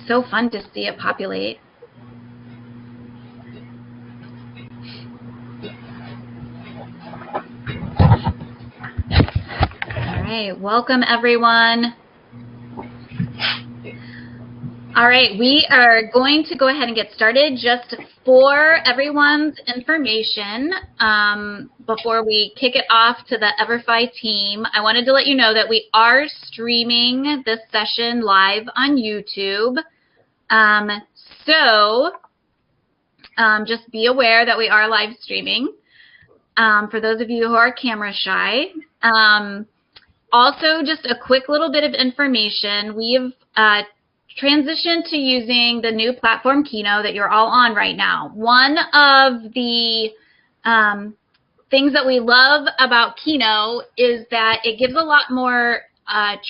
So fun to see it populate. All right, welcome everyone. All right, we are going to go ahead and get started. Just for everyone's information, before we kick it off to the EVERFI team, I wanted to let you know that we are streaming this session live on YouTube. Just be aware that we are live streaming for those of you who are camera shy. Also, just a quick little bit of information. We've transitioned to using the new platform Kino that you're all on right now. One of the things that we love about Kino is that it gives a lot more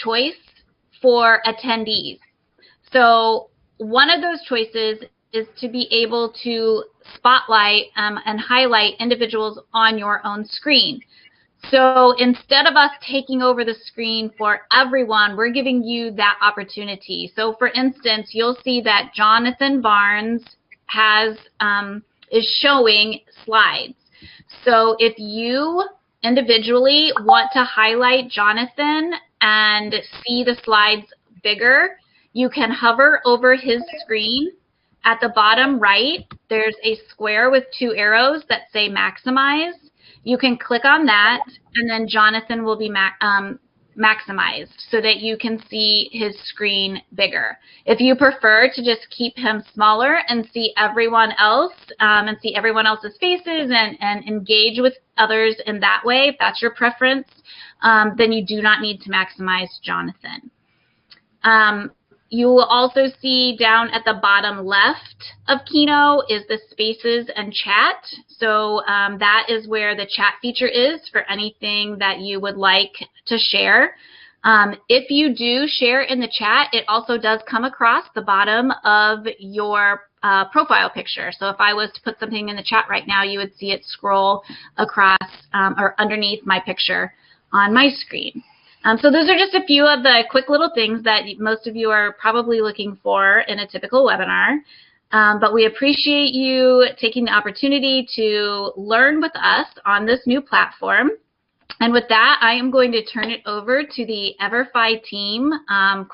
choice for attendees. So one of those choices is to be able to spotlight and highlight individuals on your own screen. So instead of us taking over the screen for everyone, we're giving you that opportunity. So for instance, you'll see that Jonathan Barnes is showing slides. So if you individually want to highlight Jonathan and see the slides bigger, you can hover over his screen. At the bottom right, there's a square with 2 arrows that say maximize. You can click on that, and then Jonathan will be maximized so that you can see his screen bigger. If you prefer to just keep him smaller and see everyone else and see everyone else's faces and engage with others in that way, if that's your preference, then you do not need to maximize Jonathan. You will also see down at the bottom left of Kino is the spaces and chat. So that is where the chat feature is for anything that you would like to share. If you do share in the chat, it also does come across the bottom of your profile picture. So if I was to put something in the chat right now, you would see it scroll across or underneath my picture on my screen. So those are just a few of the quick little things that most of you are probably looking for in a typical webinar. But we appreciate you taking the opportunity to learn with us on this new platform. And with that, I am going to turn it over to the EVERFI team. I'm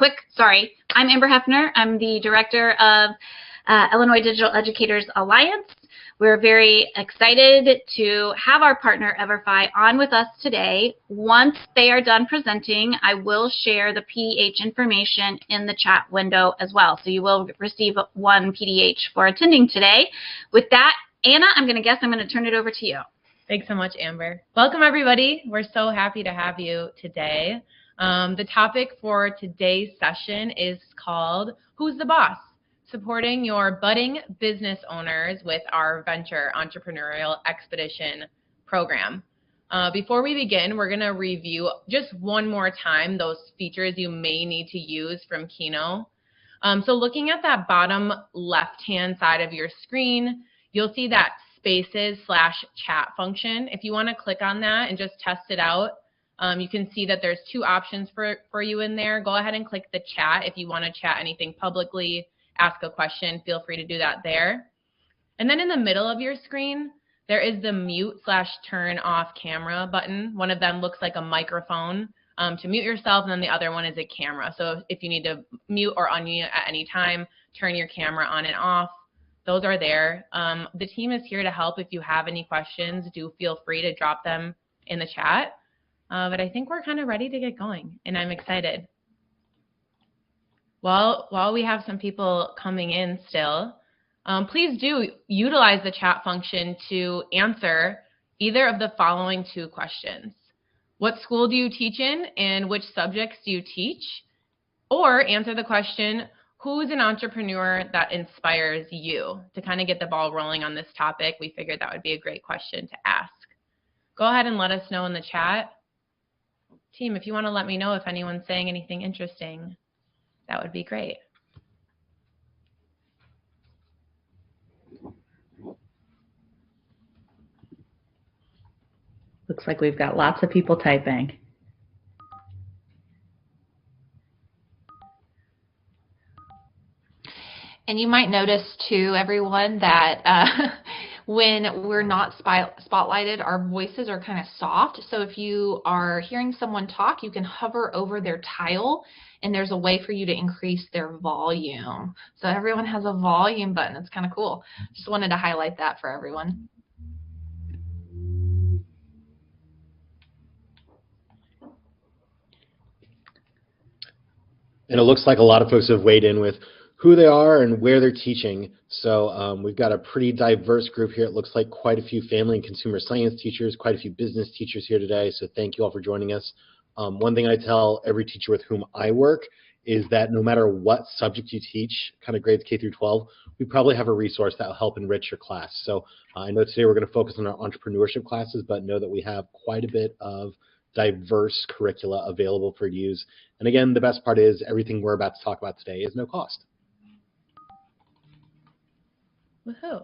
Amber Hefner. I'm the director of Illinois Digital Educators Alliance. We're very excited to have our partner EVERFI on with us today. Once they are done presenting, I will share the PDH information in the chat window as well. So you will receive 1 PDH for attending today. With that, Anna, I'm going to turn it over to you. Thanks so much, Amber. Welcome, everybody. We're so happy to have you today. The topic for today's session is called Who's the Boss? Supporting your budding business owners with our Venture Entrepreneurial Expedition program. Before we begin, we're going to review just one more time those features you may need to use from Kino. So looking at that bottom left-hand side of your screen, you'll see that spaces/chat function. If you want to click on that and just test it out, you can see that there's 2 options for you in there. Go ahead and click the chat if you want to chat anything publicly. Ask a question, feel free to do that there. And then in the middle of your screen, there is the mute/turn off camera button. One of them looks like a microphone to mute yourself, and then the other one is a camera. So if you need to mute or unmute at any time, turn your camera on and off. Those are there. The team is here to help. If you have any questions, do feel free to drop them in the chat. But I think we're kind of ready to get going, and I'm excited. While we have some people coming in still, please do utilize the chat function to answer either of the following 2 questions. What school do you teach in and which subjects do you teach? Or answer the question, who's an entrepreneur that inspires you? To kind of get the ball rolling on this topic, we figured that would be a great question to ask. Go ahead and let us know in the chat. Team, if you want to let me know if anyone's saying anything interesting, that would be great. Looks like we've got lots of people typing. And you might notice too, everyone, that when we're not spotlighted, our voices are kind of soft. So if you are hearing someone talk, you can hover over their tile and there's a way for you to increase their volume. So everyone has a volume button. It's kind of cool. Just wanted to highlight that for everyone. And it looks like a lot of folks have weighed in with who they are and where they're teaching. So we've got a pretty diverse group here. It looks like quite a few family and consumer science teachers, quite a few business teachers here today. So thank you all for joining us. One thing I tell every teacher with whom I work is that no matter what subject you teach, kind of grades K through 12, we probably have a resource that will help enrich your class. So I know today we're going to focus on our entrepreneurship classes, but know that we have quite a bit of diverse curricula available for use. And again, the best part is everything we're about to talk about today is no cost. Woohoo.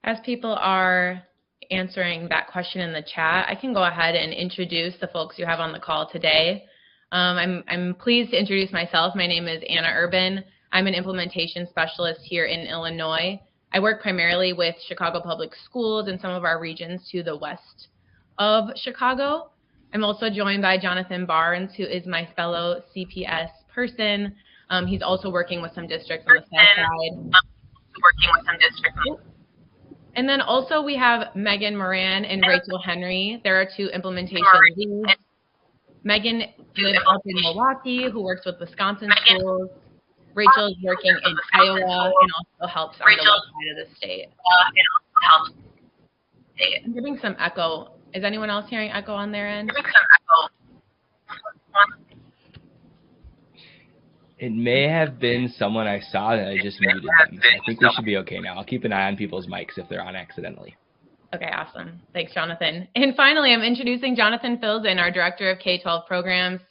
As people are answering that question in the chat, I can go ahead and introduce the folks you have on the call today. I'm pleased to introduce myself. My name is Anna Urban. I'm an implementation specialist here in Illinois. I work primarily with Chicago Public Schools and some of our regions to the west of Chicago. I'm also joined by Jonathan Barnes, who is my fellow CPS person. He's also working with some districts on the south side. And then also we have Megan Moran and Rachel Henry. There are two implementation leads. Megan lives up in Milwaukee, who works with Wisconsin schools. Rachel is working in Iowa and also helps on the west side of the state. I'm getting some echo. Is anyone else hearing echo on their end? It may have been someone I saw that I just muted them. I think we should be okay now. I'll keep an eye on people's mics if they're on accidentally. Okay, awesome. Thanks, Jonathan. And finally, I'm introducing Jonathan Filzen, our Director of K-12 Programs.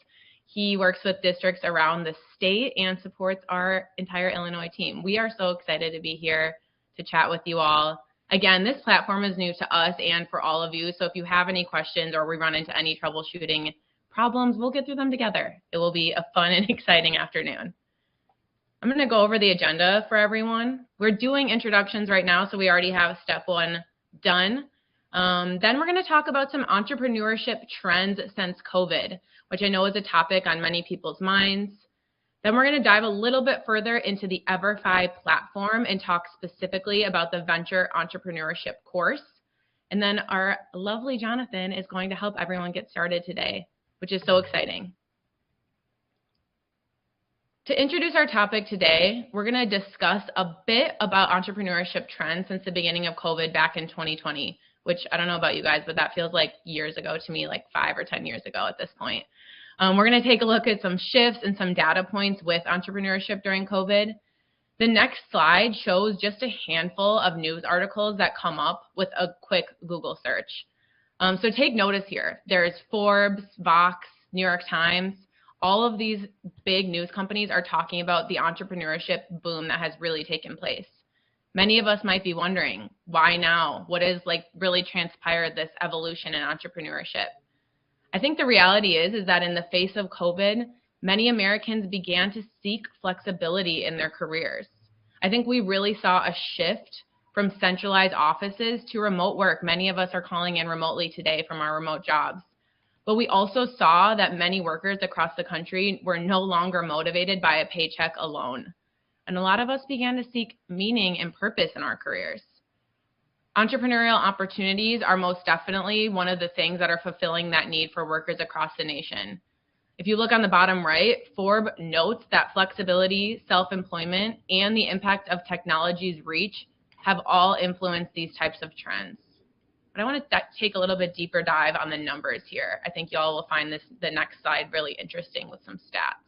He works with districts around the state and supports our entire Illinois team. We are so excited to be here to chat with you all. Again, this platform is new to us and for all of you, so if you have any questions or we run into any troubleshooting problems, we'll get through them together. It will be a fun and exciting afternoon. I'm going to go over the agenda for everyone. We're doing introductions right now, so we already have step one done. Then we're going to talk about some entrepreneurship trends since COVID, which I know is a topic on many people's minds. Then we're going to dive a little bit further into the EVERFI platform and talk specifically about the Venture Entrepreneurship course. And then our lovely Jonathan is going to help everyone get started today, which is so exciting. To introduce our topic today, we're going to discuss a bit about entrepreneurship trends since the beginning of COVID back in 2020, which I don't know about you guys, but that feels like years ago to me, like 5 or 10 years ago at this point. We're going to take a look at some shifts and some data points with entrepreneurship during COVID. The next slide shows just a handful of news articles that come up with a quick Google search. So take notice here. There's Forbes, Vox, New York Times. All of these big news companies are talking about the entrepreneurship boom that has really taken place. Many of us might be wondering, why now? What has really transpired this evolution in entrepreneurship? I think the reality is that in the face of COVID, many Americans began to seek flexibility in their careers. I think we really saw a shift from centralized offices to remote work. Many of us are calling in remotely today from our remote jobs. But we also saw that many workers across the country were no longer motivated by a paycheck alone. And a lot of us began to seek meaning and purpose in our careers. Entrepreneurial opportunities are most definitely one of the things that are fulfilling that need for workers across the nation. If you look on the bottom right, Forbes notes that flexibility, self-employment, and the impact of technology's reach have all influenced these types of trends. But I want to take a little bit deeper dive on the numbers here. I think y'all will find the next slide really interesting with some stats.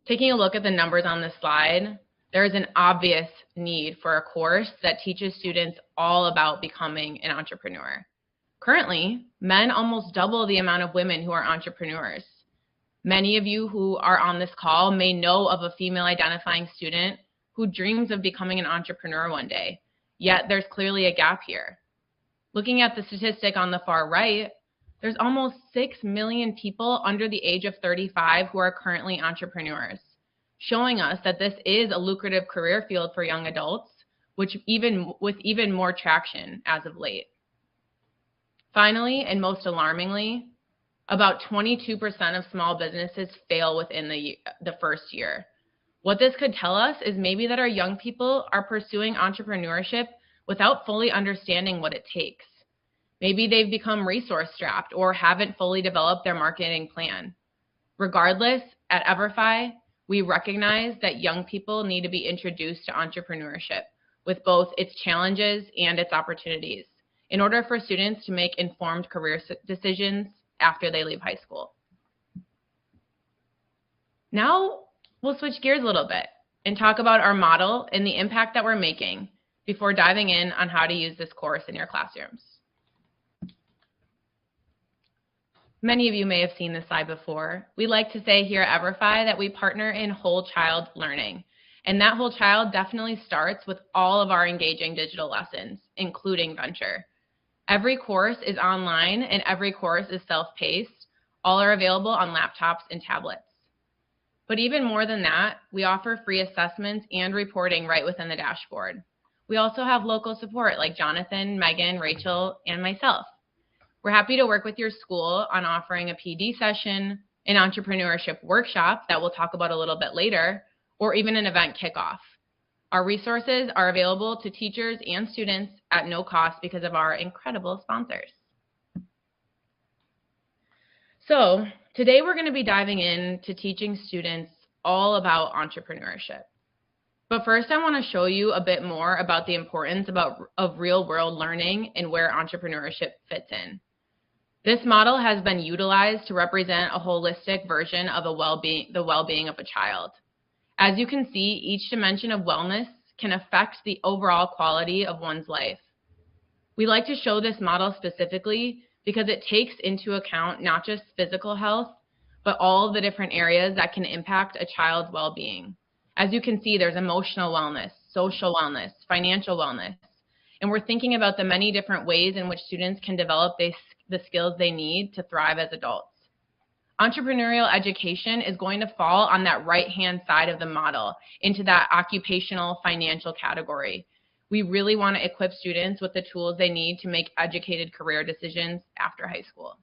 Taking a look at the numbers on this slide, there is an obvious need for a course that teaches students all about becoming an entrepreneur. Currently, men almost double the amount of women who are entrepreneurs. Many of you who are on this call may know of a female identifying student who dreams of becoming an entrepreneur one day, yet there's clearly a gap here. Looking at the statistic on the far right, there's almost 6 million people under the age of 35 who are currently entrepreneurs. showing us that this is a lucrative career field for young adults, with even more traction as of late. Finally, and most alarmingly, about 22% of small businesses fail within the first year. What this could tell us is maybe that our young people are pursuing entrepreneurship without fully understanding what it takes. Maybe they've become resource strapped or haven't fully developed their marketing plan. Regardless, at EVERFI, we recognize that young people need to be introduced to entrepreneurship with both its challenges and its opportunities in order for students to make informed career decisions after they leave high school. Now, we'll switch gears a little bit and talk about our model and the impact that we're making before diving in on how to use this course in your classrooms. Many of you may have seen this slide before. We like to say here at EVERFI that we partner in whole child learning. And that whole child definitely starts with all of our engaging digital lessons, including Venture. Every course is online and every course is self-paced. All are available on laptops and tablets. But even more than that, we offer free assessments and reporting right within the dashboard. We also have local support like Jonathan, Megan, Rachel, and myself. We're happy to work with your school on offering a PD session, an entrepreneurship workshop that we'll talk about a little bit later, or even an event kickoff. Our resources are available to teachers and students at no cost because of our incredible sponsors. So today we're going to be diving into teaching students all about entrepreneurship. But first, I want to show you a bit more about the importance of real-world learning and where entrepreneurship fits in. This model has been utilized to represent a holistic version of the well-being of a child. As you can see, each dimension of wellness can affect the overall quality of one's life. We like to show this model specifically because it takes into account not just physical health, but all of the different areas that can impact a child's well-being. As you can see, there's emotional wellness, social wellness, financial wellness, and we're thinking about the many different ways in which students can develop the skills they need to thrive as adults. Entrepreneurial education is going to fall on that right-hand side of the model into that occupational financial category. We really want to equip students with the tools they need to make educated career decisions after high school.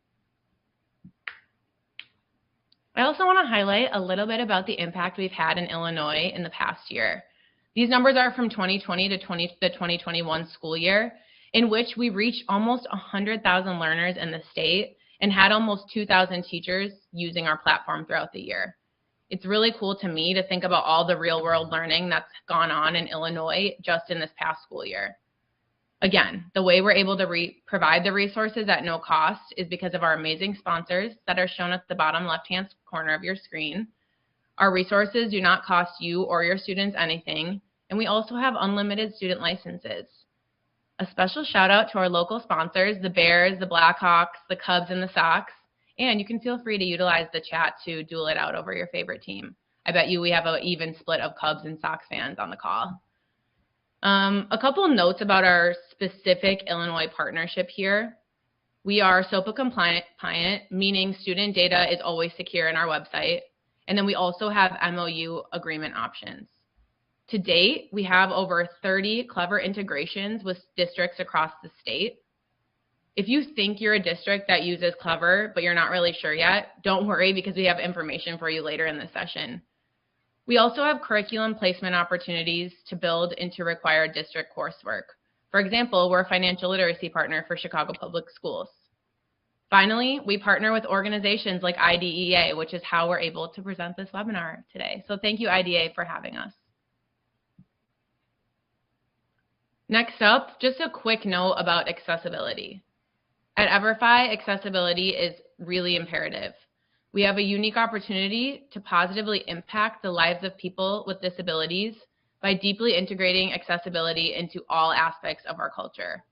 I also want to highlight a little bit about the impact we've had in Illinois in the past year. These numbers are from 2020 to the 2021 school year, in which we reached almost 100,000 learners in the state and had almost 2,000 teachers using our platform throughout the year. It's really cool to me to think about all the real-world learning that's gone on in Illinois just in this past school year. Again, the way we're able to provide the resources at no cost is because of our amazing sponsors that are shown at the bottom left-hand corner of your screen. Our resources do not cost you or your students anything, and we also have unlimited student licenses. A special shout out to our local sponsors, the Bears, the Blackhawks, the Cubs, and the Sox. And you can feel free to utilize the chat to duel it out over your favorite team. I bet you we have an even split of Cubs and Sox fans on the call. A couple notes about our specific Illinois partnership here. We are SOPA compliant, meaning student data is always secure in our website. And then we also have MOU agreement options. To date, we have over 30 clever integrations with districts across the state. If you think you're a district that uses Clever, but you're not really sure yet, don't worry because we have information for you later in the session. We also have curriculum placement opportunities to build into required district coursework. For example, we're a financial literacy partner for Chicago Public Schools. Finally, we partner with organizations like IDEA, which is how we're able to present this webinar today. So thank you, IDEA, for having us. Next up, just a quick note about accessibility. At EVERFI, accessibility is really imperative. We have a unique opportunity to positively impact the lives of people with disabilities by deeply integrating accessibility into all aspects of our culture.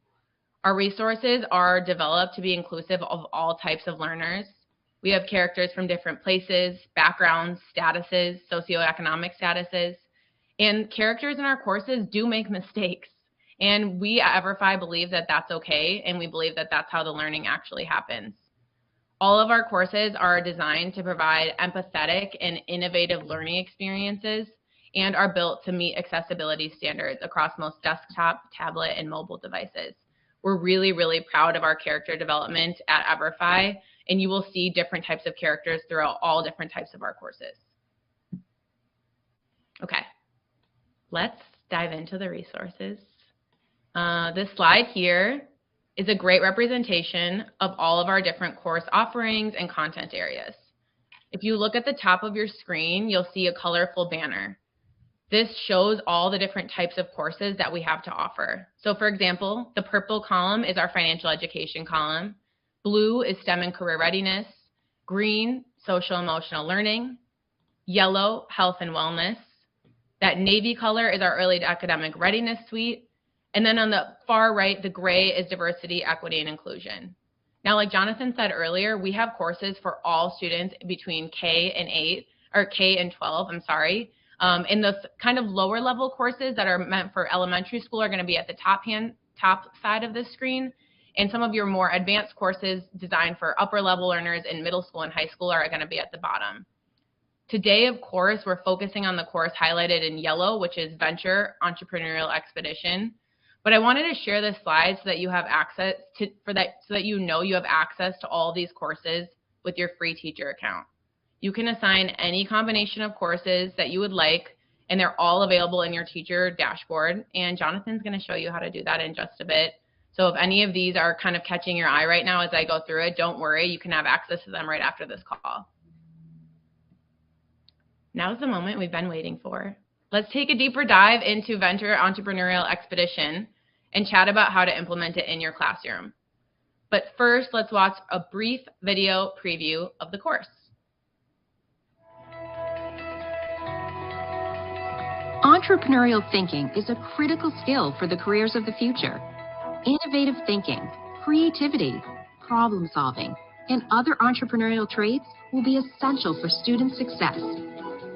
Our resources are developed to be inclusive of all types of learners. We have characters from different places, backgrounds, statuses, socioeconomic statuses, and characters in our courses do make mistakes. And we at EVERFI believe that that's okay, and we believe that that's how the learning actually happens. All of our courses are designed to provide empathetic and innovative learning experiences and are built to meet accessibility standards across most desktop, tablet, and mobile devices. We're really, really proud of our character development at EVERFI, and you will see different types of characters throughout all different types of our courses. Okay, let's dive into the resources. This slide here is a great representation of all of our different course offerings and content areas. If you look at the top of your screen, you'll see a colorful banner. This shows all the different types of courses that we have to offer. So for example, the purple column is our financial education column. Blue is STEM and career readiness. Green, social emotional learning. Yellow, health and wellness. That navy color is our early academic readiness suite. And then on the far right, the gray is diversity, equity, and inclusion. Now, like Jonathan said earlier, we have courses for all students between K and 12, and the kind of lower level courses that are meant for elementary school are going to be at the top side of the screen. And some of your more advanced courses designed for upper level learners in middle school and high school are going to be at the bottom. Today, of course, we're focusing on the course highlighted in yellow, which is Venture Entrepreneurial Expedition. But I wanted to share this slide so that you have access to, so that you know you have access to all these courses with your free teacher account. You can assign any combination of courses that you would like, and they're all available in your teacher dashboard. And Jonathan's going to show you how to do that in just a bit. So if any of these are kind of catching your eye right now as I go through it, don't worry, you can have access to them right after this call. Now's the moment we've been waiting for. Let's take a deeper dive into Venture Entrepreneurial Expedition and chat about how to implement it in your classroom. But first, let's watch a brief video preview of the course. Entrepreneurial thinking is a critical skill for the careers of the future. Innovative thinking, creativity, problem solving, and other entrepreneurial traits will be essential for student success.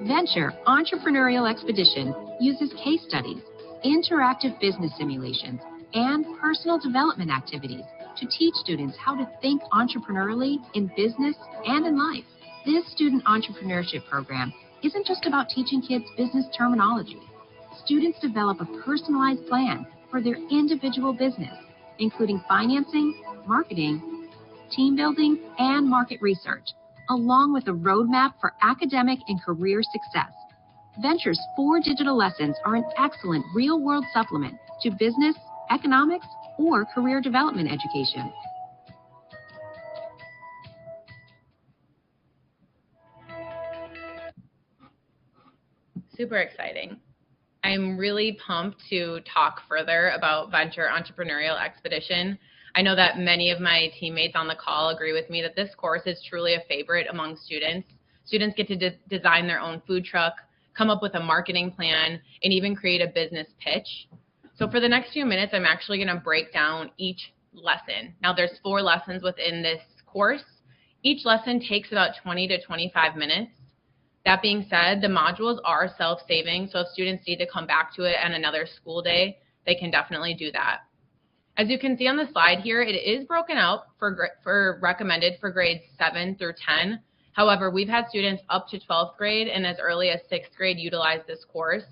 Venture Entrepreneurial Expedition uses case studies, interactive business simulations, and personal development activities to teach students how to think entrepreneurially in business and in life. This student entrepreneurship program isn't just about teaching kids business terminology. Students develop a personalized plan for their individual business, including financing, marketing, team building, and market research, along with a roadmap for academic and career success. Venture's 4 digital lessons are an excellent real-world supplement to business, economics, or career development education. Super exciting. I'm really pumped to talk further about Venture Entrepreneurial Expedition. I know that many of my teammates on the call agree with me that this course is truly a favorite among students. Students get to design their own food truck, come up with a marketing plan, and even create a business pitch. So for the next few minutes, I'm actually going to break down each lesson. Now there's 4 lessons within this course. Each lesson takes about 20 to 25 minutes. That being said, the modules are self-saving, so if students need to come back to it on another school day, they can definitely do that. As you can see on the slide here, it is broken out for recommended for grades 7 through 10. However, we've had students up to 12th grade and as early as 6th grade utilize this course,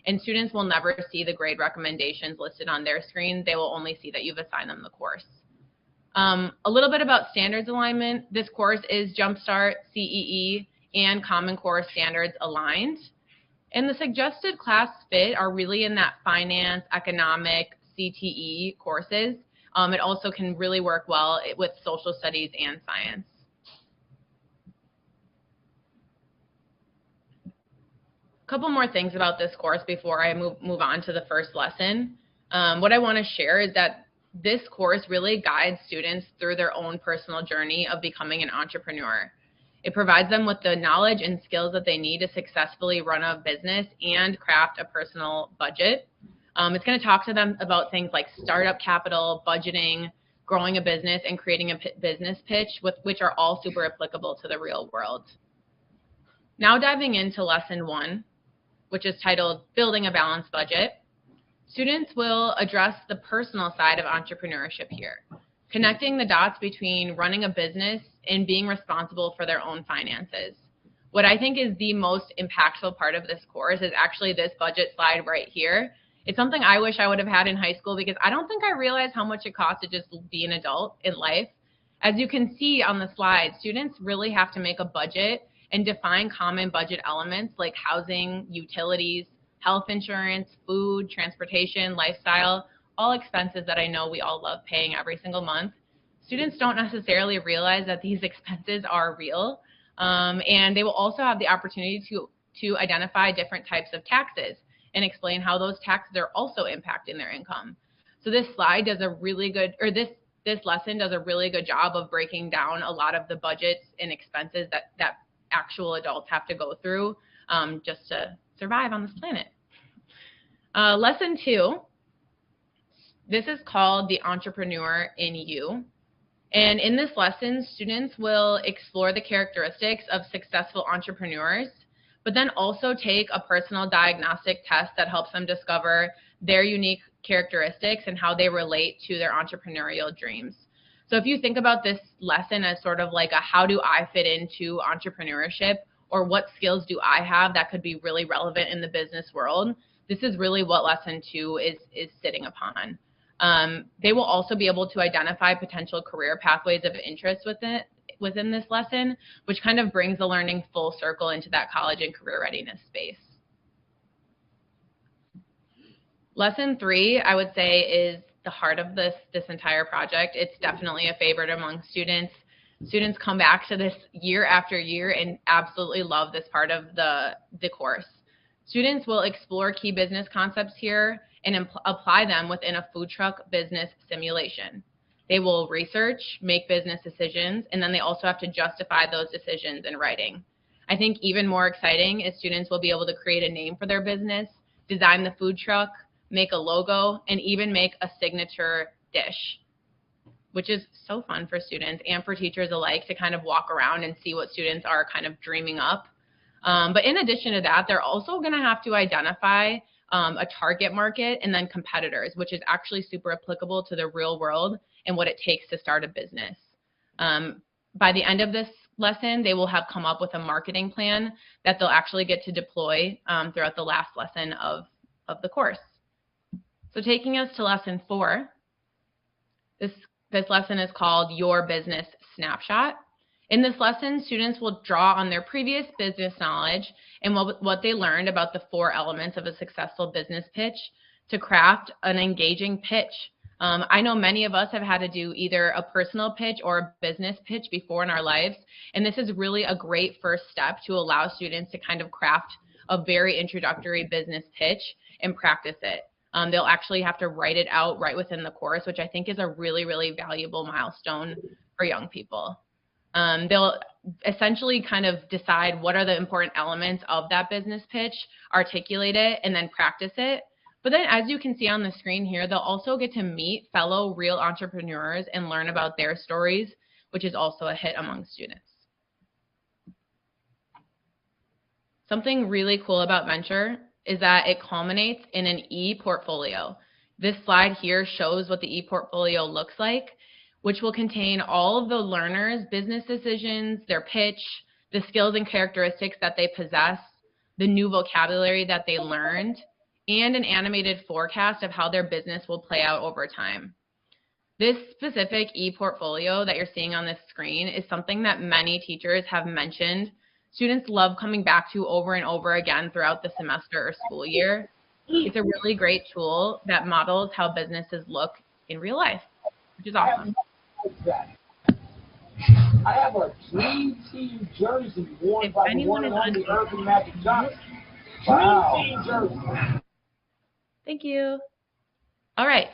and students will never see the grade recommendations listed on their screen. They will only see that you've assigned them the course. A little bit about standards alignment. This course is Jumpstart, CEE, and Common Core standards aligned. And the suggested class fit are really in that finance, economic, CTE courses. It also can really work well with social studies and science. A couple more things about this course before I move on to the first lesson. What I want to share is that this course really guides students through their own personal journey of becoming an entrepreneur. It provides them with the knowledge and skills that they need to successfully run a business and craft a personal budget. It's going to talk to them about things like startup capital, budgeting, growing a business, and creating a business pitch, which are all super applicable to the real world. Now diving into lesson 1, which is titled Building a Balanced Budget. Students will address the personal side of entrepreneurship here. connecting the dots between running a business and being responsible for their own finances. What I think is the most impactful part of this course is actually this budget slide right here. It's something I wish I would have had in high school because I don't think I realized how much it costs to just be an adult in life. As you can see on the slide, students really have to make a budget and define common budget elements like housing, utilities, health insurance, food, transportation, lifestyle, all expenses that I know we all love paying every single month. Students don't necessarily realize that these expenses are real, and they will also have the opportunity to identify different types of taxes and explain how those taxes are also impacting their income. So this slide does a really good, or this lesson does a really good job of breaking down a lot of the budgets and expenses that actual adults have to go through just to survive on this planet. Lesson 2, this is called the Entrepreneur in You. And in this lesson, students will explore the characteristics of successful entrepreneurs, but then also take a personal diagnostic test that helps them discover their unique characteristics and how they relate to their entrepreneurial dreams. So if you think about this lesson as sort of like a how do I fit into entrepreneurship, or what skills do I have that could be really relevant in the business world, this is really what lesson 2 is sitting upon. They will also be able to identify potential career pathways of interest within this lesson, which kind of brings the learning full circle into that college and career readiness space. Lesson 3, I would say, is the heart of this entire project. It's definitely a favorite among students. Students come back to this year after year and absolutely love this part of the course. Students will explore key business concepts here and apply them within a food truck business simulation. They will research, make business decisions, and then they also have to justify those decisions in writing. I think even more exciting is students will be able to create a name for their business, design the food truck, make a logo, and even make a signature dish, which is so fun for students and for teachers alike to kind of walk around and see what students are kind of dreaming up. But in addition to that, they're also going to have to identify a target market and then competitors, which is actually super applicable to the real world and what it takes to start a business. By the end of this lesson, they will have come up with a marketing plan that they'll actually get to deploy throughout the last lesson of the course. So taking us to lesson 4, this lesson is called Your Business Snapshot. In this lesson, students will draw on their previous business knowledge and what they learned about the 4 elements of a successful business pitch to craft an engaging pitch. I know many of us have had to do either a personal pitch or a business pitch before in our lives, and this is really a great first step to allow students to kind of craft a very introductory business pitch and practice it. They'll actually have to write it out right within the course, which I think is a really, really valuable milestone for young people. They'll essentially kind of decide what are the important elements of that business pitch, articulate it, and then practice it. But then as you can see on the screen here, they'll also get to meet fellow real entrepreneurs and learn about their stories, which is also a hit among students. Something really cool about Venture is that it culminates in an e-portfolio. This slide here shows what the e-portfolio looks like, which will contain all of the learners' business decisions, their pitch, the skills and characteristics that they possess, the new vocabulary that they learned, and an animated forecast of how their business will play out over time. This specific e-portfolio that you're seeing on this screen is something that many teachers have mentioned students love coming back to over and over again throughout the semester or school year. It's a really great tool that models how businesses look in real life, which is awesome. I have a Dream Team jersey worn by the one and only Urban Magic Johnson. Wow. Dream Team jersey. Thank you. All right.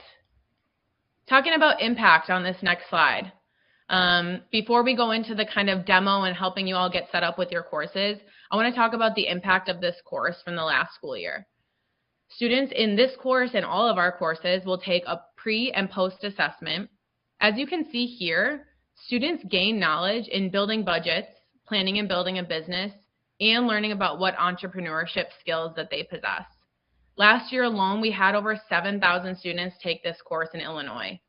Talking about impact on this next slide. Before we go into the kind of demo and helping you all get set up with your courses, I want to talk about the impact of this course from the last school year. Students in this course and all of our courses will take a pre and post assessment. As you can see here, students gain knowledge in building budgets, planning and building a business, and learning about what entrepreneurship skills that they possess. Last year alone, we had over 7,000 students take this course in Illinois.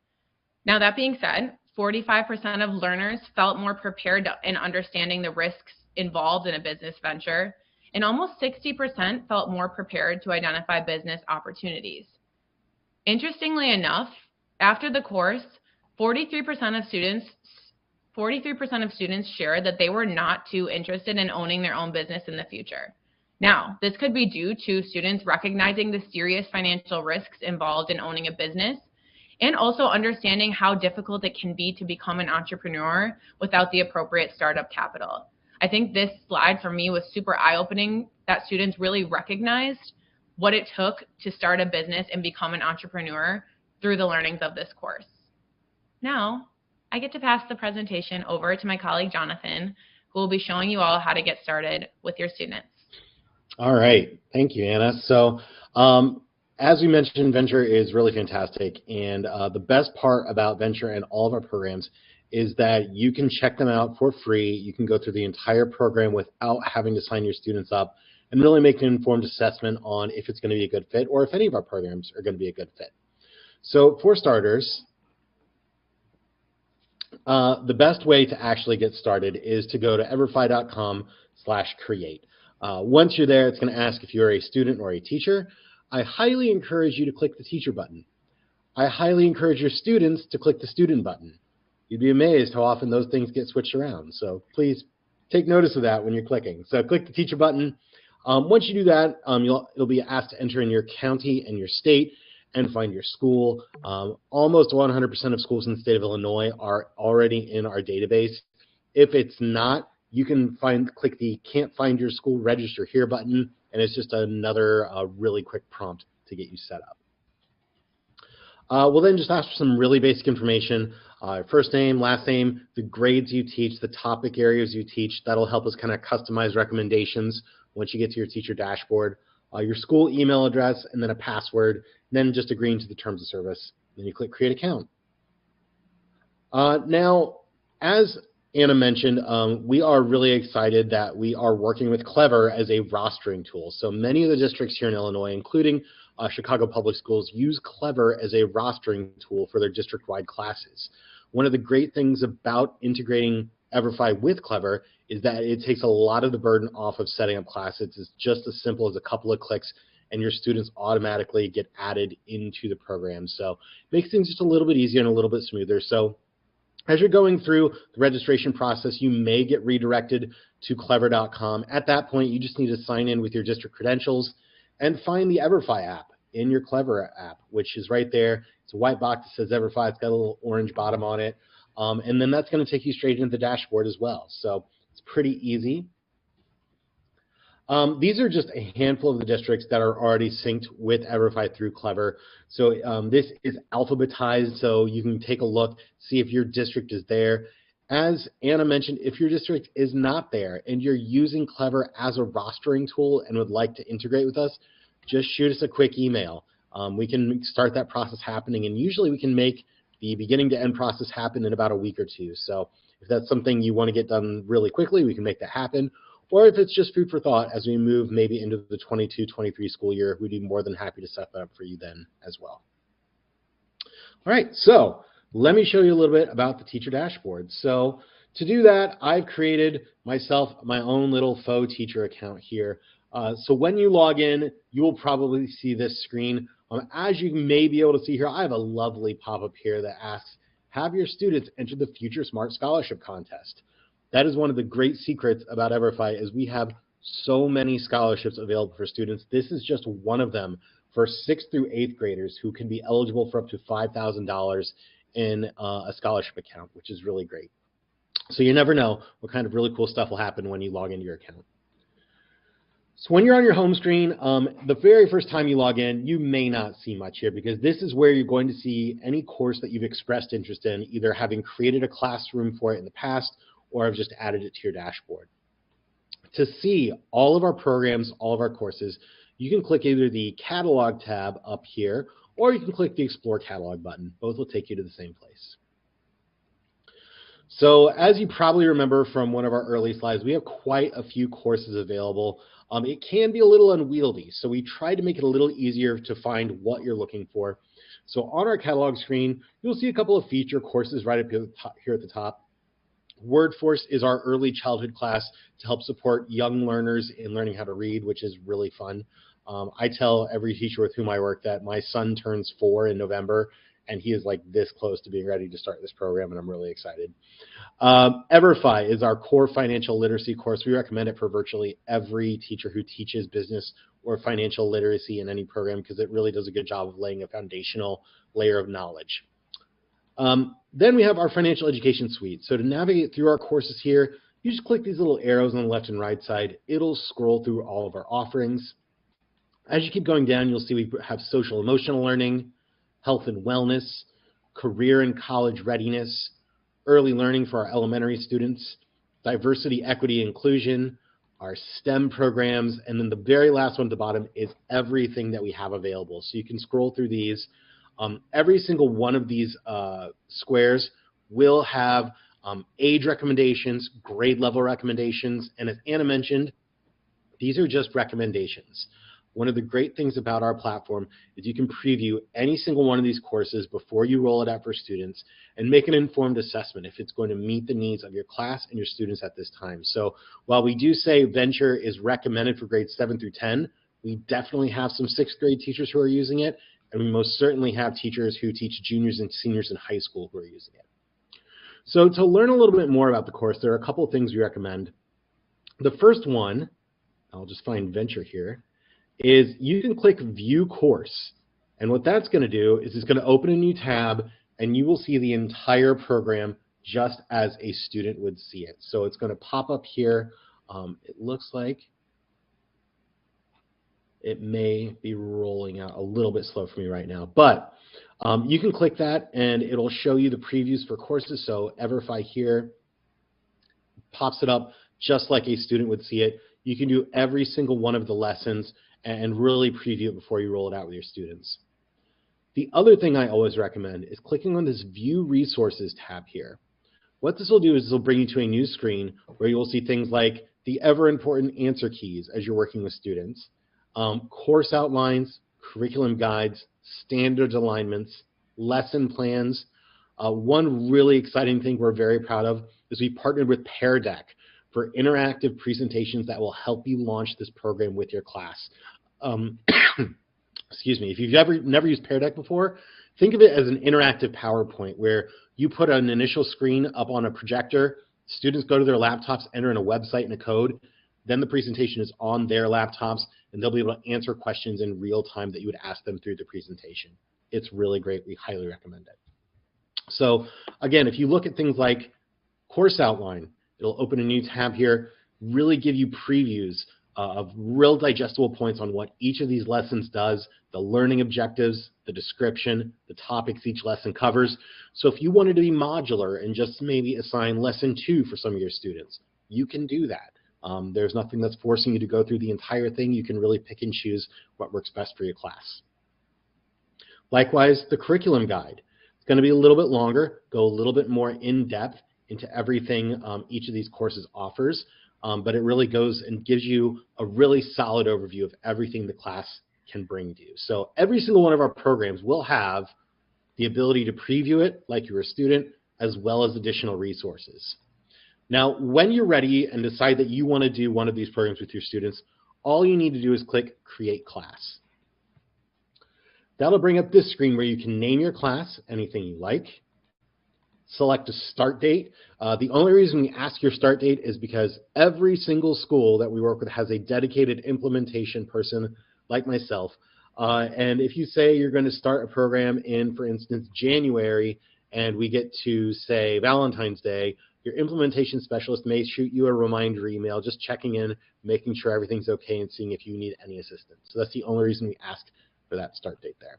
Now, that being said, 45% of learners felt more prepared in understanding the risks involved in a business venture, and almost 60% felt more prepared to identify business opportunities. Interestingly enough, after the course, 43% of students shared that they were not too interested in owning their own business in the future. Now, this could be due to students recognizing the serious financial risks involved in owning a business, and also understanding how difficult it can be to become an entrepreneur without the appropriate startup capital. I think this slide for me was super eye-opening, that students really recognized what it took to start a business and become an entrepreneur through the learnings of this course. Now, I get to pass the presentation over to my colleague, Jonathan, who will be showing you all how to get started with your students. All right. Thank you, Anna. So as we mentioned, Venture is really fantastic. And the best part about Venture and all of our programs is that you can check them out for free. You can go through the entire program without having to sign your students up and really make an informed assessment on if it's going to be a good fit or if any of our programs are going to be a good fit. So for starters, the best way to actually get started is to go to everfi.com/create. Once you're there, it's going to ask if you're a student or a teacher. I highly encourage you to click the teacher button. I highly encourage your students to click the student button. You'd be amazed how often those things get switched around. So please take notice of that when you're clicking. So click the teacher button. Once you do that, you'll be asked to enter in your county and your state and find your school. Almost 100% of schools in the state of Illinois are already in our database. If it's not, you can click the Can't Find Your School Register Here button, and it's just another really quick prompt to get you set up. We'll then just ask for some really basic information, first name, last name, the grades you teach, the topic areas you teach. That'll help us kind of customize recommendations once you get to your teacher dashboard, your school email address, and then a password, then just agreeing to the terms of service. Then you click Create Account. Now, as Anna mentioned, we are really excited that we are working with Clever as a rostering tool. So many of the districts here in Illinois, including Chicago Public Schools, use Clever as a rostering tool for their district-wide classes. One of the great things about integrating EVERFI with Clever is that it takes a lot of the burden off of setting up classes. It's just as simple as a couple of clicks, and your students automatically get added into the program. So it makes things just a little bit easier and a little bit smoother. So as you're going through the registration process, you may get redirected to clever.com. At that point, you just need to sign in with your district credentials and find the EVERFI app in your Clever app, which is right there. It's a white box that says EVERFI. It's got a little orange bottom on it. And then that's going to take you straight into the dashboard as well. So it's pretty easy. These are just a handful of the districts that are already synced with EVERFI through Clever. So this is alphabetized, so you can take a look, see if your district is there. As Anna mentioned, if your district is not there and you're using Clever as a rostering tool and would like to integrate with us, just shoot us a quick email. We can start that process happening, and usually we can make the beginning to end process happen in about a week or two. So if that's something you want to get done really quickly, we can make that happen. Or if it's just food for thought as we move maybe into the 22-23 school year, we'd be more than happy to set that up for you then as well. All right, so let me show you a little bit about the teacher dashboard. So to do that, I've created myself my own little faux teacher account here. So when you log in, you will probably see this screen. As you may be able to see here, I have a lovely pop-up here that asks, have your students enter the Future Smart Scholarship Contest. That is one of the great secrets about EVERFI is we have so many scholarships available for students. This is just one of them for 6th through 8th graders who can be eligible for up to $5,000 in a scholarship account, which is really great. So you never know what kind of really cool stuff will happen when you log into your account. So when you're on your home screen, the very first time you log in, you may not see much here because this is where you're going to see any course that you've expressed interest in, either having created a classroom for it in the past or have just added it to your dashboard. To see all of our programs, all of our courses, you can click either the Catalog tab up here, or you can click the Explore Catalog button. Both will take you to the same place. So as you probably remember from one of our early slides, we have quite a few courses available. It can be a little unwieldy, so we try to make it a little easier to find what you're looking for. So on our catalog screen, you'll see a couple of feature courses right up here at the top. WordForce is our early childhood class to help support young learners in learning how to read, which is really fun. I tell every teacher with whom I work that my son turns 4 in November, and he is like this close to being ready to start this program, and I'm really excited. EVERFI is our core financial literacy course. We recommend it for virtually every teacher who teaches business or financial literacy in any program because it really does a good job of laying a foundational layer of knowledge. Then we have our financial education suite. So to navigate through our courses here, you just click these little arrows on the left and right side. It'll scroll through all of our offerings. As you keep going down, you'll see we have social emotional learning, health and wellness, career and college readiness, early learning for our elementary students, diversity, equity, inclusion, our STEM programs, and then the very last one at the bottom is everything that we have available. So you can scroll through these. Every single one of these squares will have age recommendations, grade level recommendations, and as Anna mentioned, these are just recommendations. One of the great things about our platform is you can preview any single one of these courses before you roll it out for students and make an informed assessment if it's going to meet the needs of your class and your students at this time. So while we do say Venture is recommended for grades 7 through 10, we definitely have some 6th grade teachers who are using it, and we most certainly have teachers who teach juniors and seniors in high school who are using it. So to learn a little bit more about the course, there are a couple of things we recommend. The first one, I'll just find Venture here, is you can click View Course. And what that's going to do is it's going to open a new tab, and you will see the entire program just as a student would see it. So it's going to pop up here. It looks like it may be rolling out a little bit slow for me right now, but you can click that and it'll show you the previews for courses. So EVERFI here pops it up just like a student would see it. You can do every single one of the lessons and really preview it before you roll it out with your students. The other thing I always recommend is clicking on this View Resources tab here. What this will do is it'll bring you to a new screen where you will see things like the ever important answer keys as you're working with students, course outlines, curriculum guides, standards alignments, lesson plans. One really exciting thing we're very proud of is we partnered with Pear Deck for interactive presentations that will help you launch this program with your class. Excuse me, if you've never used Pear Deck before, think of it as an interactive PowerPoint where you put an initial screen up on a projector, students go to their laptops, enter in a website and a code, then the presentation is on their laptops, and they'll be able to answer questions in real time that you would ask them through the presentation. It's really great. We highly recommend it. So again, if you look at things like course outline, it'll open a new tab here, really give you previews of real digestible points on what each of these lessons does, the learning objectives, the description, the topics each lesson covers. So if you wanted to be modular and just maybe assign lesson 2 for some of your students, you can do that. There's nothing that's forcing you to go through the entire thing. You can really pick and choose what works best for your class. Likewise, the curriculum guide. It's going to be a little bit longer, go a little bit more in depth into everything each of these courses offers, but it really goes and gives you a really solid overview of everything the class can bring to you. So every single one of our programs will have the ability to preview it like you're a student, as well as additional resources. Now, when you're ready and decide that you want to do one of these programs with your students, all you need to do is click Create Class. That'll bring up this screen where you can name your class, anything you like. Select a start date. The only reason we ask your start date is because every single school that we work with has a dedicated implementation person like myself. And if you say you're going to start a program in, for instance, January, and we get to, say, Valentine's Day, your implementation specialist may shoot you a reminder email, just checking in, making sure everything's okay, and seeing if you need any assistance. So that's the only reason we ask for that start date there.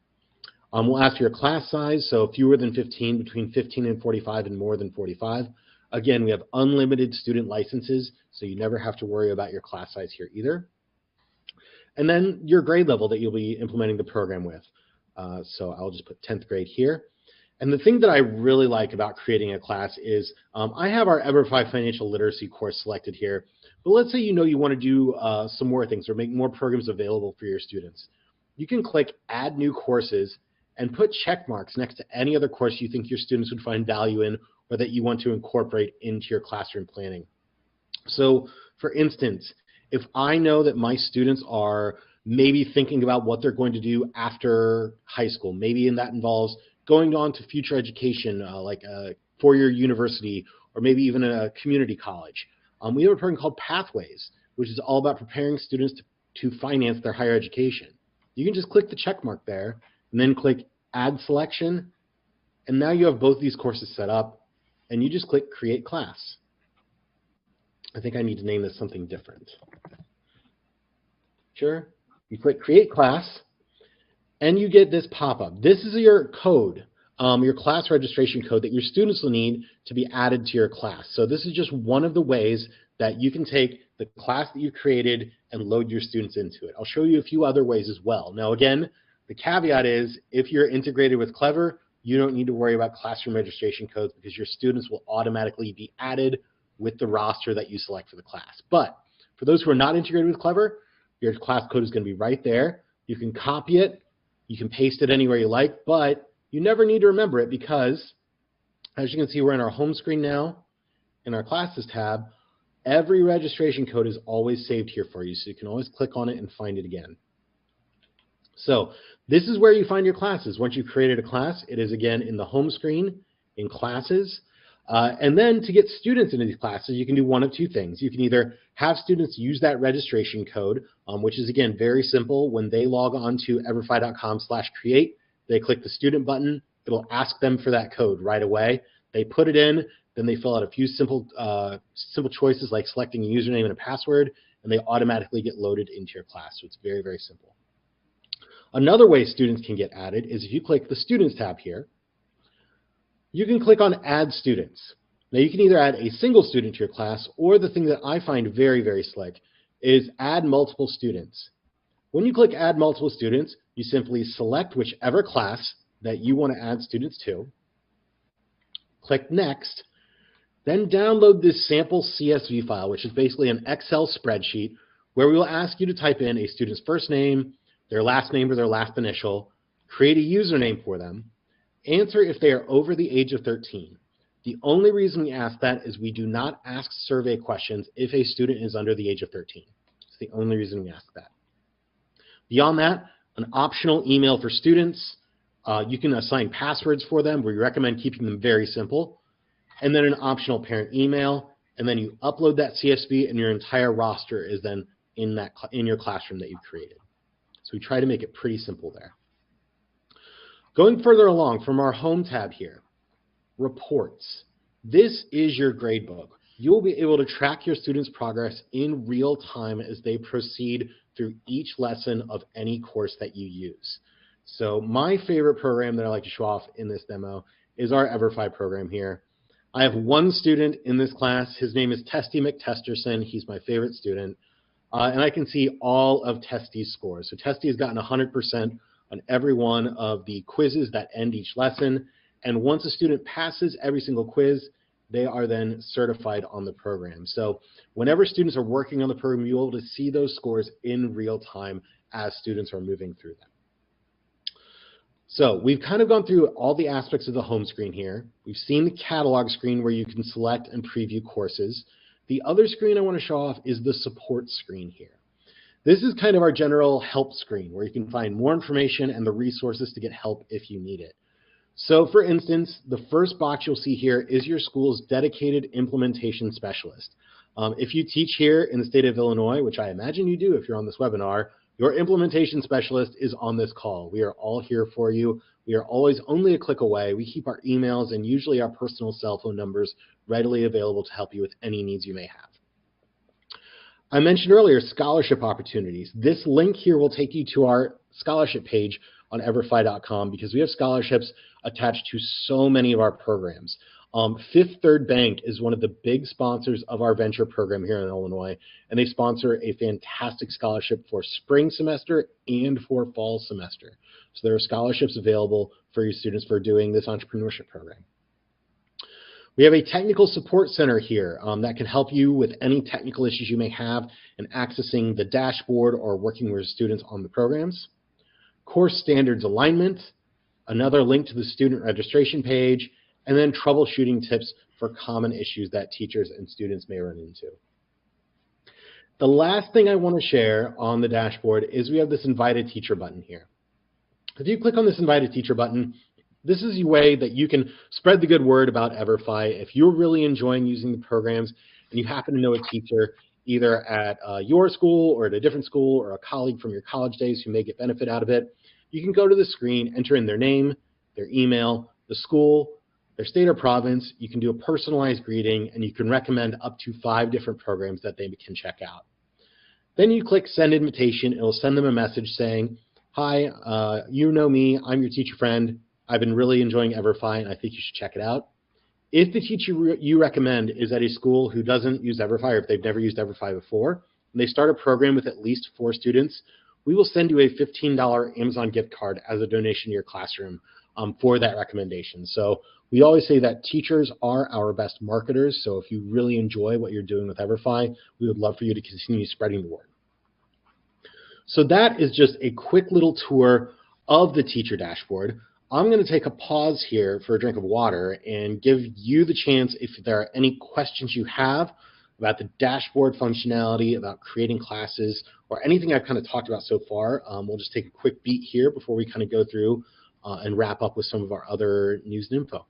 We'll ask for your class size, so fewer than 15, between 15 and 45, and more than 45. Again, we have unlimited student licenses, so you never have to worry about your class size here either. And then your grade level that you'll be implementing the program with. So I'll just put 10th grade here. And the thing that I really like about creating a class is I have our EVERFI Financial Literacy course selected here. But let's say you know you want to do some more things or make more programs available for your students. You can click Add New Courses, and put check marks next to any other course you think your students would find value in or that you want to incorporate into your classroom planning. So, for instance, if I know that my students are maybe thinking about what they're going to do after high school, maybe that involves going on to future education, like a four-year university, or maybe even a community college. We have a program called Pathways, which is all about preparing students to finance their higher education. You can just click the check mark there, and then click Add Selection, and now you have both these courses set up, and you just click Create Class. I think I need to name this something different. Sure. You click Create Class, and you get this pop-up. This is your code, your class registration code that your students will need to be added to your class. So this is just one of the ways that you can take the class that you created and load your students into it. I'll show you a few other ways as well. Now again, the caveat is if you're integrated with Clever, you don't need to worry about classroom registration codes because your students will automatically be added with the roster that you select for the class. But for those who are not integrated with Clever, your class code is going to be right there. You can copy it, you can paste it anywhere you like, but you never need to remember it because, as you can see, we're in our home screen now. In our Classes tab, every registration code is always saved here for you, so you can always click on it and find it again. So this is where you find your classes. Once you've created a class, it is again in the home screen, in Classes. And then to get students into these classes, you can do one of two things. You can either have students use that registration code, which is, again, very simple. When they log on to everfi.com/create, they click the student button. It'll ask them for that code right away. They put it in, then they fill out a few simple choices like selecting a username and a password, and they automatically get loaded into your class. So it's very, very simple. Another way students can get added is if you click the Students tab here, you can click on Add Students. Now you can either add a single student to your class, or the thing that I find very, very slick is add multiple students. When you click Add Multiple Students, you simply select whichever class that you want to add students to, click Next, then download this sample CSV file, which is basically an Excel spreadsheet where we will ask you to type in a student's first name, their last name or their last initial, create a username for them, answer if they are over the age of 13. The only reason we ask that is we do not ask survey questions if a student is under the age of 13. It's the only reason we ask that. Beyond that, an optional email for students. You can assign passwords for them. We recommend keeping them very simple. And then an optional parent email. And then you upload that CSV and your entire roster is then in your classroom that you've created. So we try to make it pretty simple there. Going further along from our home tab here, reports. This is your gradebook. You'll be able to track your students' progress in real time as they proceed through each lesson of any course that you use. So my favorite program that I like to show off in this demo is our EVERFI program here. I have one student in this class. His name is Testy McTesterson. He's my favorite student. And I can see all of Testy's scores. So Testy has gotten 100% on every one of the quizzes that end each lesson. And once a student passes every single quiz, they are then certified on the program. So whenever students are working on the program, you'll be able to see those scores in real time as students are moving through them. So we've kind of gone through all the aspects of the home screen here. We've seen the catalog screen where you can select and preview courses. The other screen I want to show off is the support screen here. This is kind of our general help screen where you can find more information and the resources to get help if you need it. So for instance, the first box you'll see here is your school's dedicated implementation specialist. If you teach here in the state of Illinois, which I imagine you do if you're on this webinar, your implementation specialist is on this call. We are all here for you. We are always only a click away. We keep our emails and usually our personal cell phone numbers readily available to help you with any needs you may have. I mentioned earlier scholarship opportunities. This link here will take you to our scholarship page on everfi.com because we have scholarships attached to so many of our programs. Fifth Third Bank is one of the big sponsors of our venture program here in Illinois, and they sponsor a fantastic scholarship for spring semester and for fall semester. So there are scholarships available for your students for doing this entrepreneurship program. We have a technical support center here that can help you with any technical issues you may have in accessing the dashboard or working with students on the programs. Course standards alignment, another link to the student registration page, and then troubleshooting tips for common issues that teachers and students may run into. The last thing I want to share on the dashboard is we have this invited teacher button here. If you click on this invited teacher button, this is a way that you can spread the good word about EVERFI. If you're really enjoying using the programs and you happen to know a teacher either at your school or at a different school or a colleague from your college days who may get benefit out of it, you can go to the screen, enter in their name, their email, the school, their state or province. You can do a personalized greeting, and you can recommend up to 5 different programs that they can check out. Then you click send invitation. It'll send them a message saying, hi, you know me, I'm your teacher friend. I've been really enjoying EVERFI, and I think you should check it out. If the teacher you recommend is at a school who doesn't use EVERFI, or if they've never used EVERFI before, and they start a program with at least 4 students, we will send you a $15 Amazon gift card as a donation to your classroom for that recommendation. So we always say that teachers are our best marketers. So if you really enjoy what you're doing with EVERFI, we would love for you to continue spreading the word. So that is just a quick little tour of the teacher dashboard. I'm going to take a pause here for a drink of water and give you the chance, if there are any questions you have about the dashboard functionality, about creating classes, or anything I've kind of talked about so far. We'll just take a quick beat here before we kind of go through and wrap up with some of our other news and info.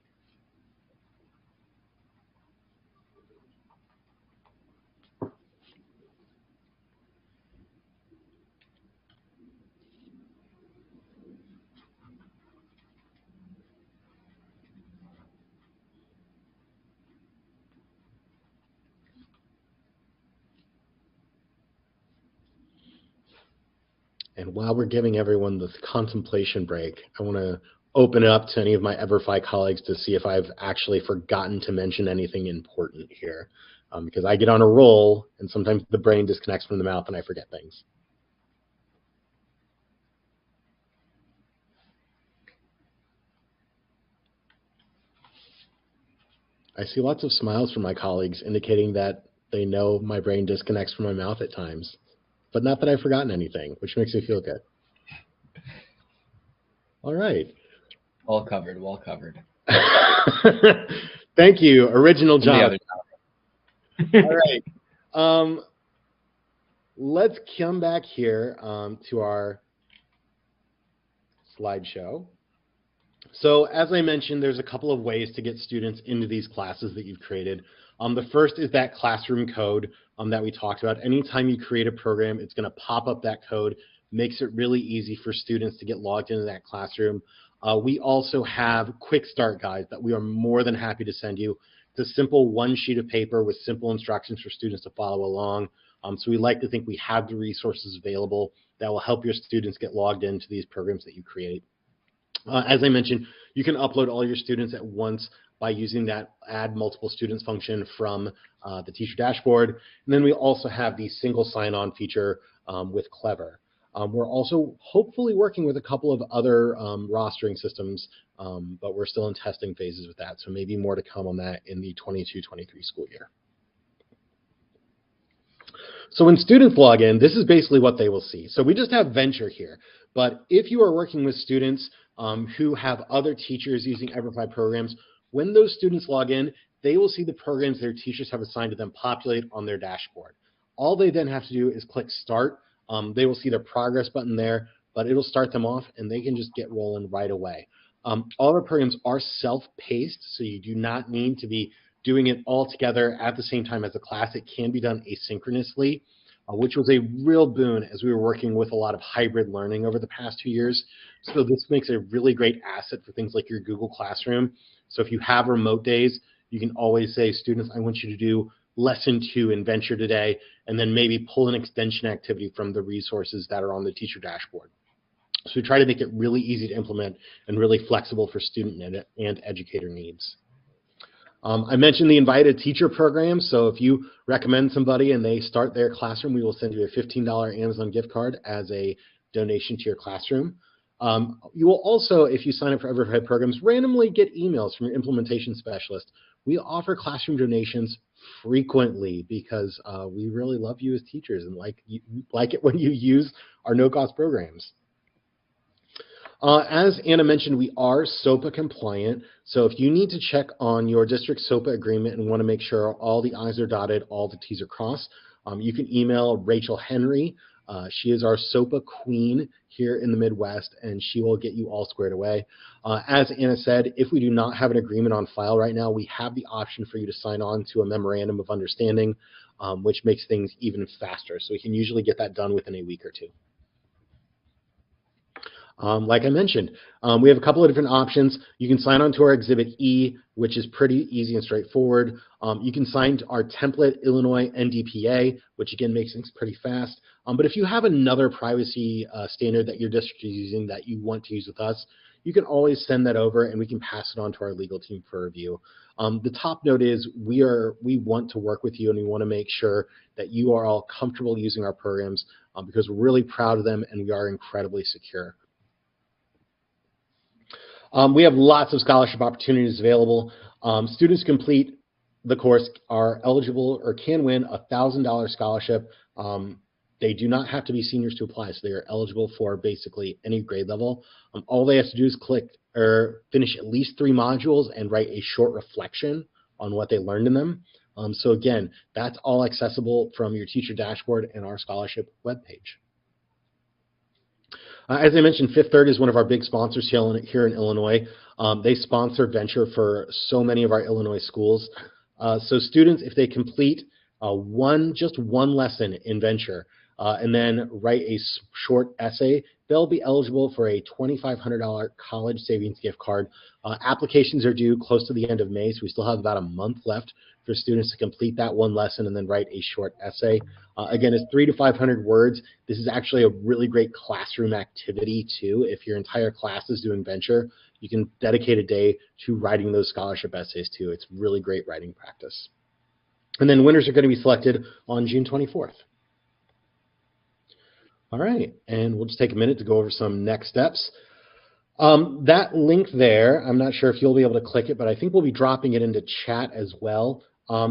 And while we're giving everyone the contemplation break, I want to open it up to any of my EVERFI colleagues to see if I've actually forgotten to mention anything important here. Because I get on a roll, and sometimes the brain disconnects from the mouth and I forget things. I see lots of smiles from my colleagues indicating that they know my brain disconnects from my mouth at times. But not that I've forgotten anything, which makes me feel good. All right. Well covered, well covered. Thank you, original John. All right. Let's come back here to our slideshow. So as I mentioned, there's a couple of ways to get students into these classes that you've created. The first is that classroom code that we talked about. Anytime you create a program, it's going to pop up that code, makes it really easy for students to get logged into that classroom. We also have quick start guides that we are more than happy to send you. It's a simple 1 sheet of paper with simple instructions for students to follow along. So we like to think we have the resources available that will help your students get logged into these programs that you create. As I mentioned, you can upload all your students at once by using that add multiple students function from the teacher dashboard. And then we also have the single sign-on feature with Clever. We're also hopefully working with a couple of other rostering systems, but we're still in testing phases with that. So maybe more to come on that in the 22-23 school year. So when students log in, this is basically what they will see. So we just have Venture here. But if you are working with students who have other teachers using EVERFI programs, when those students log in, they will see the programs their teachers have assigned to them populate on their dashboard. All they then have to do is click Start. They will see their progress button there, but it'll start them off, and they can just get rolling right away. All of our programs are self-paced, so you do not need to be doing it all together at the same time as the class. It can be done asynchronously, which was a real boon as we were working with a lot of hybrid learning over the past 2 years. So this makes a really great asset for things like your Google Classroom. So if you have remote days, you can always say, students, I want you to do lesson 2 in Venture today, and then maybe pull an extension activity from the resources that are on the teacher dashboard. So we try to make it really easy to implement and really flexible for student and educator needs. I mentioned the invited teacher program. So if you recommend somebody and they start their classroom, we will send you a $15 Amazon gift card as a donation to your classroom. You will also, if you sign up for EVERFI programs, randomly get emails from your implementation specialist. We offer classroom donations frequently because we really love you as teachers and like it when you use our no-cost programs. As Anna mentioned, we are SOPA compliant. So if you need to check on your district SOPA agreement and want to make sure all the I's are dotted, all the T's are crossed, you can email Rachel Henry. She is our SOPA queen here in the Midwest, and she will get you all squared away. As Anna said, if we do not have an agreement on file right now, we have the option for you to sign on to a memorandum of understanding, which makes things even faster. So we can usually get that done within a week or two. Like I mentioned, we have a couple of different options. You can sign on to our Exhibit E, which is pretty easy and straightforward. You can sign to our template Illinois NDPA, which again makes things pretty fast. But if you have another privacy standard that your district is using that you want to use with us, you can always send that over and we can pass it on to our legal team for review. The top note is we want to work with you and we want to make sure that you are all comfortable using our programs because we're really proud of them and we are incredibly secure. We have lots of scholarship opportunities available. Students complete the course are eligible or can win a $1,000 scholarship. They do not have to be seniors to apply, so they are eligible for basically any grade level. All they have to do is click or finish at least 3 modules and write a short reflection on what they learned in them. So again, that's all accessible from your teacher dashboard and our scholarship webpage. As I mentioned, Fifth Third is one of our big sponsors here in Illinois. They sponsor Venture for so many of our Illinois schools. So students, if they complete just one lesson in Venture and then write a short essay, they'll be eligible for a $2,500 college savings gift card. Applications are due close to the end of May, so we still have about a month left for students to complete that one lesson and then write a short essay. Again, it's 300 to 500 words. This is actually a really great classroom activity too. If your entire class is doing Venture, you can dedicate a day to writing those scholarship essays too. It's really great writing practice. And then winners are going to be selected on June 24th. All right, and we'll just take a minute to go over some next steps. That link there, I'm not sure if you'll be able to click it, but I think we'll be dropping it into chat as well.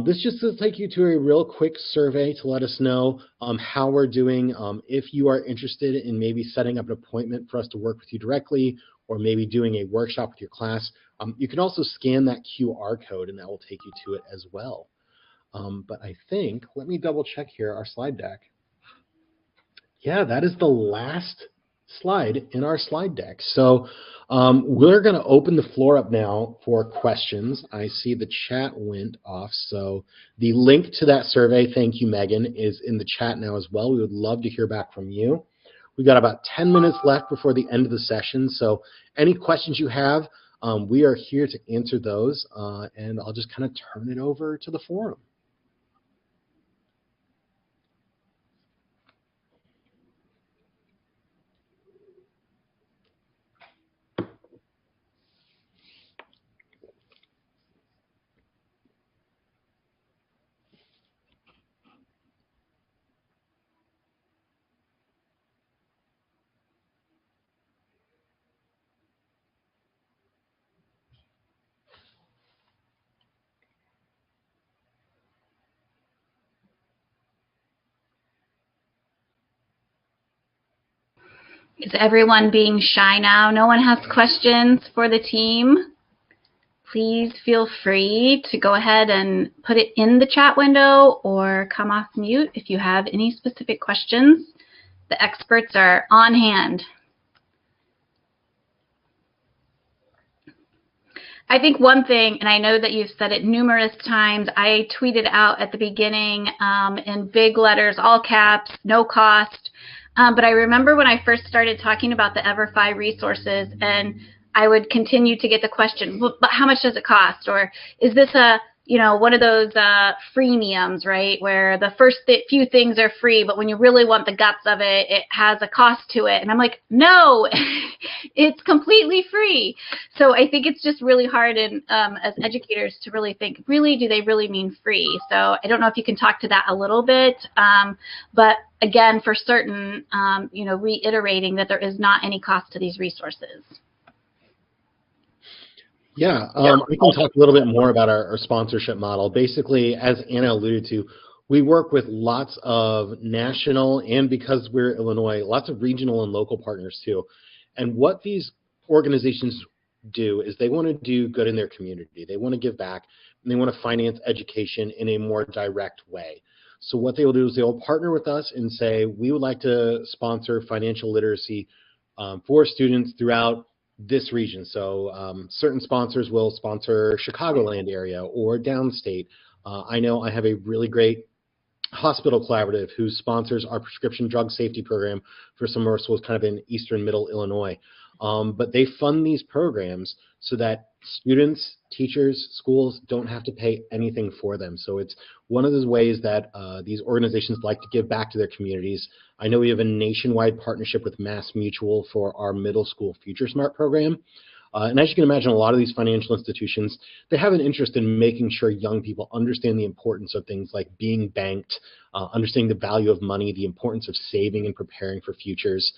This just will take you to a real quick survey to let us know how we're doing. If you are interested in maybe setting up an appointment for us to work with you directly or maybe doing a workshop with your class, you can also scan that QR code and that will take you to it as well. But I think, let me double check here, our slide deck. Yeah, that is the last slide in our slide deck. So we're going to open the floor up now for questions. I see the chat went off. So the link to that survey, thank you, Megan, is in the chat now as well. We would love to hear back from you. We've got about 10 minutes left before the end of the session. So any questions you have, we are here to answer those. And I'll just kind of turn it over to the forum. Is everyone being shy now? No one has questions for the team? Please feel free to go ahead and put it in the chat window or come off mute if you have any specific questions. The experts are on hand. I think one thing, and I know that you've said it numerous times, I tweeted out at the beginning in big letters, all caps, no cost. But I remember when I first started talking about the EVERFI resources, and I would continue to get the question, well, but how much does it cost? Or is this a, one of those freemiums, right, where the first few things are free, but when you really want the guts of it, it has a cost to it. And I'm like, no, it's completely free. So I think it's just really hard as educators to really think, really, do they really mean free? So I don't know if you can talk to that a little bit. But again, for certain, reiterating that there is not any cost to these resources. Yeah, we can talk a little bit more about our sponsorship model. Basically, as Anna alluded to, we work with lots of national and, because we're Illinois, lots of regional and local partners too. And what these organizations do is they want to do good in their community. They want to give back, and they want to finance education in a more direct way. So what they will do is they will partner with us and say, we would like to sponsor financial literacy for students throughout this region. So certain sponsors will sponsor Chicagoland area or downstate. I know I have a really great hospital collaborative who sponsors our prescription drug safety program for some of our schools kind of in eastern middle Illinois. But they fund these programs so that students, teachers, schools don't have to pay anything for them. So it's one of those ways that these organizations like to give back to their communities. I know we have a nationwide partnership with Mass Mutual for our middle school Future Smart program. And as you can imagine, a lot of these financial institutions, they have an interest in making sure young people understand the importance of things like being banked, understanding the value of money, the importance of saving and preparing for futures.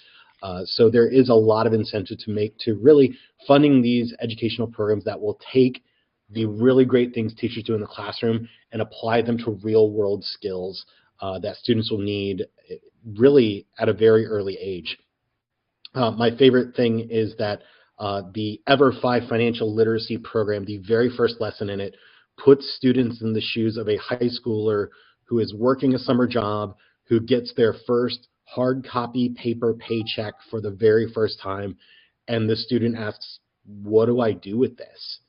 So there is a lot of incentive to really funding these educational programs that will take the really great things teachers do in the classroom and apply them to real world skills that students will need really at a very early age. My favorite thing is that the EVERFI financial literacy program, the very first lesson in it, puts students in the shoes of a high schooler who is working a summer job, who gets their first hard copy paper paycheck for the very first time, and the student asks, what do I do with this?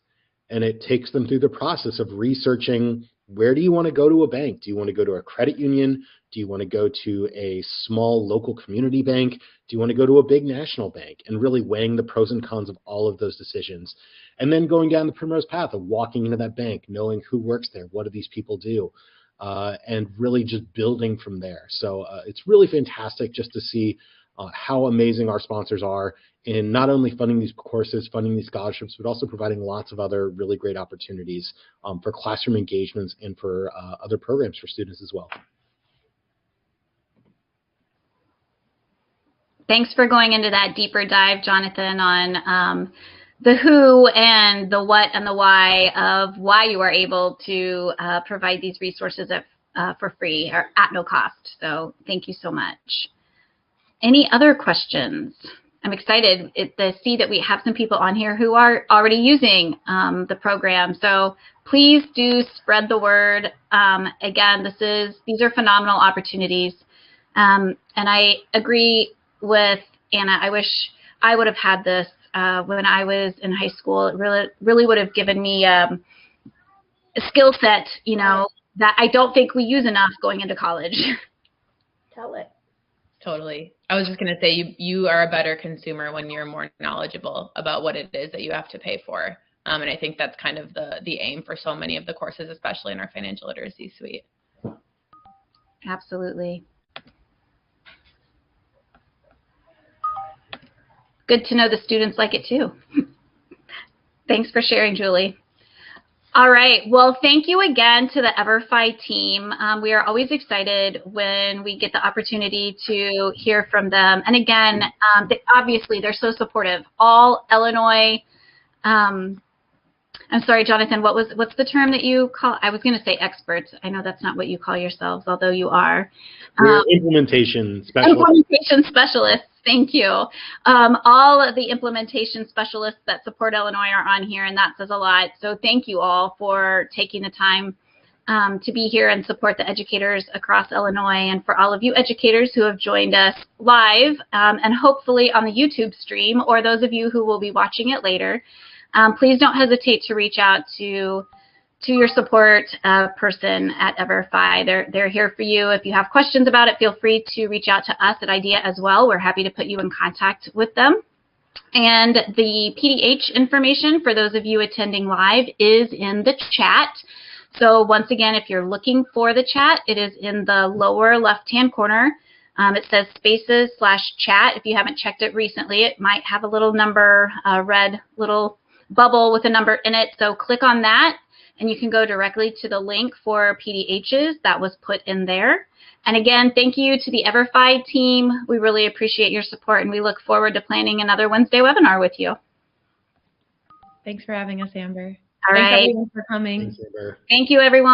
And it takes them through the process of researching, where do you want to go to a bank? Do you want to go to a credit union? Do you want to go to a small local community bank? Do you want to go to a big national bank? And really weighing the pros and cons of all of those decisions. And then going down the primrose path of walking into that bank, knowing who works there, what do these people do? And really just building from there. So it's really fantastic just to see how amazing our sponsors are in not only funding these courses, funding these scholarships, but also providing lots of other really great opportunities for classroom engagements and for other programs for students as well. Thanks for going into that deeper dive, Jonathan, on the who and the what and the why of why you are able to provide these resources for free or at no cost. So thank you so much. Any other questions? I'm excited to see that we have some people on here who are already using the program. So please do spread the word. Again, these are phenomenal opportunities. And I agree with Anna. I wish I would have had this when I was in high school. It really would have given me a skill set, you know, that I don't think we use enough going into college. Tell it. Totally. I was just going to say you are a better consumer when you're more knowledgeable about what it is that you have to pay for. And I think that's kind of the aim for so many of the courses, especially in our financial literacy suite. Absolutely. Good to know the students like it too. Thanks for sharing, Julie. All right. Well, thank you again to the EVERFI team. We are always excited when we get the opportunity to hear from them. And again, obviously, they're so supportive. All Illinois, I'm sorry, Jonathan, what's the term that you call? I was going to say experts. I know that's not what you call yourselves, although you are. We're implementation specialists. Implementation specialists. Thank you. All of the implementation specialists that support Illinois are on here, and that says a lot. So thank you all for taking the time to be here and support the educators across Illinois, and for all of you educators who have joined us live and hopefully on the YouTube stream, or those of you who will be watching it later. Please don't hesitate to reach out to your support person at EVERFI. They're here for you. If you have questions about it, feel free to reach out to us at IDEA as well. We're happy to put you in contact with them. And the PDH information for those of you attending live is in the chat. So once again, if you're looking for the chat, it is in the lower left-hand corner. It says spaces/chat. If you haven't checked it recently, it might have a little number, red little bubble with a number in it. So click on that, and you can go directly to the link for PDHs that was put in there. And again, thank you to the EVERFI team. We really appreciate your support, and we look forward to planning another Wednesday webinar with you. Thanks for having us, Amber. All right. Thanks everyone for coming. Thanks, Amber. Thank you, everyone.